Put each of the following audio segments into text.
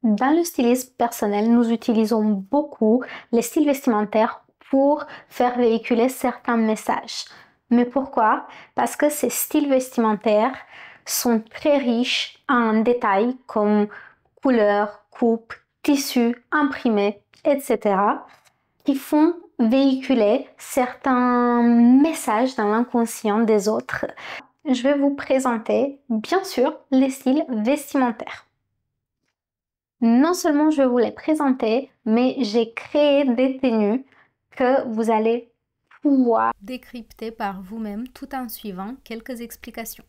Dans le stylisme personnel, nous utilisons beaucoup les styles vestimentaires pour faire véhiculer certains messages. Mais pourquoi? Parce que ces styles vestimentaires sont très riches en détails comme couleurs, coupes, tissus, imprimés, etc., qui font véhiculer certains messages dans l'inconscient des autres. Je vais vous présenter, bien sûr, les styles vestimentaires. Non seulement je vais vous les présenter, mais j'ai créé des tenues que vous allez pouvoir décrypter par vous-même tout en suivant quelques explications.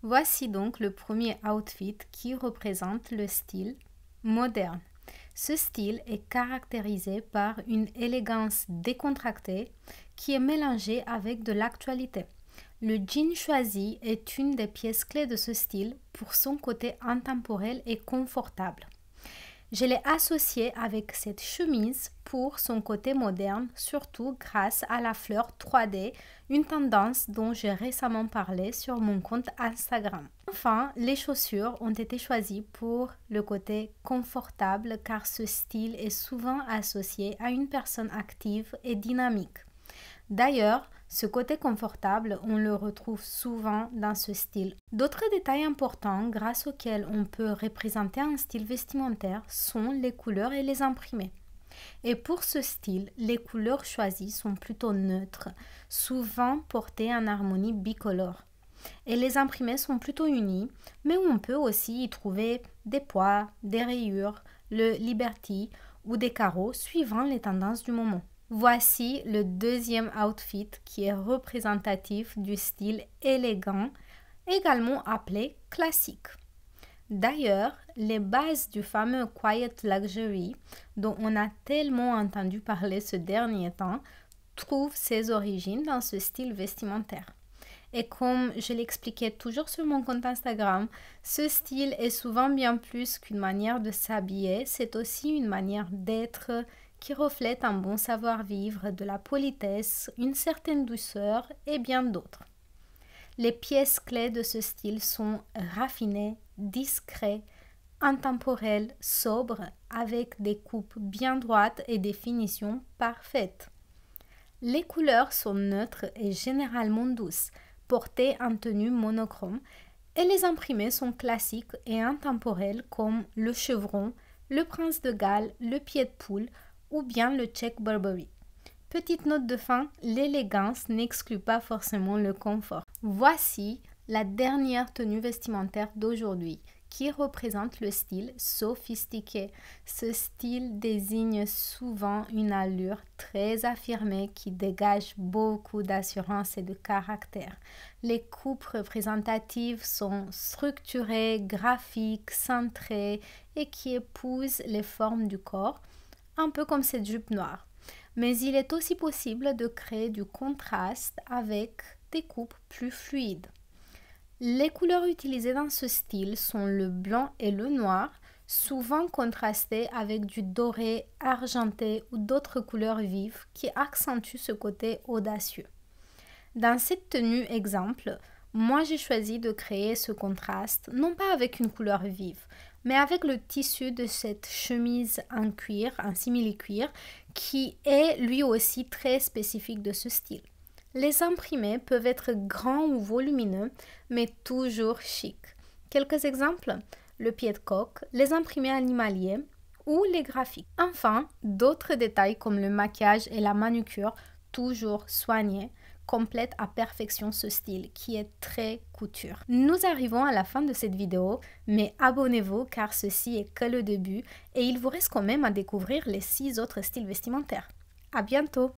Voici donc le premier outfit qui représente le style moderne. Ce style est caractérisé par une élégance décontractée qui est mélangée avec de l'actualité. Le jean choisi est une des pièces clés de ce style pour son côté intemporel et confortable. Je l'ai associé avec cette chemise pour son côté moderne, surtout grâce à la fleur 3D, une tendance dont j'ai récemment parlé sur mon compte Instagram. Enfin, les chaussures ont été choisies pour le côté confortable car ce style est souvent associé à une personne active et dynamique. D'ailleurs, ce côté confortable, on le retrouve souvent dans ce style. D'autres détails importants grâce auxquels on peut représenter un style vestimentaire sont les couleurs et les imprimés. Et pour ce style, les couleurs choisies sont plutôt neutres, souvent portées en harmonie bicolore. Et les imprimés sont plutôt unis, mais on peut aussi y trouver des pois, des rayures, le Liberty ou des carreaux suivant les tendances du moment. Voici le deuxième outfit qui est représentatif du style élégant, également appelé classique. D'ailleurs, les bases du fameux Quiet Luxury, dont on a tellement entendu parler ce dernier temps, trouvent ses origines dans ce style vestimentaire. Et comme je l'expliquais toujours sur mon compte Instagram, ce style est souvent bien plus qu'une manière de s'habiller, c'est aussi une manière d'être qui reflète un bon savoir-vivre, de la politesse, une certaine douceur et bien d'autres. Les pièces clés de ce style sont raffinées, discrets, intemporels, sobres, avec des coupes bien droites et des finitions parfaites. Les couleurs sont neutres et généralement douces, portées en tenue monochrome, et les imprimés sont classiques et intemporels comme le chevron, le prince de Galles, le pied de poule, ou bien le check Burberry. Petite note de fin, l'élégance n'exclut pas forcément le confort. Voici la dernière tenue vestimentaire d'aujourd'hui qui représente le style sophistiqué. Ce style désigne souvent une allure très affirmée qui dégage beaucoup d'assurance et de caractère. Les coupes représentatives sont structurées, graphiques, centrées et qui épousent les formes du corps, un peu comme cette jupe noire. Mais il est aussi possible de créer du contraste avec des coupes plus fluides. Les couleurs utilisées dans ce style sont le blanc et le noir, souvent contrastés avec du doré, argenté ou d'autres couleurs vives qui accentuent ce côté audacieux. Dans cette tenue exemple, moi j'ai choisi de créer ce contraste, non pas avec une couleur vive, mais avec le tissu de cette chemise en cuir, en simili-cuir, qui est lui aussi très spécifique de ce style. Les imprimés peuvent être grands ou volumineux, mais toujours chic. Quelques exemples, le pied de coq, les imprimés animaliers ou les graphiques. Enfin, d'autres détails comme le maquillage et la manucure, toujours soignés, complète à perfection ce style qui est très couture. Nous arrivons à la fin de cette vidéo, mais abonnez-vous car ceci est que le début et il vous reste quand même à découvrir les 6 autres styles vestimentaires. À bientôt!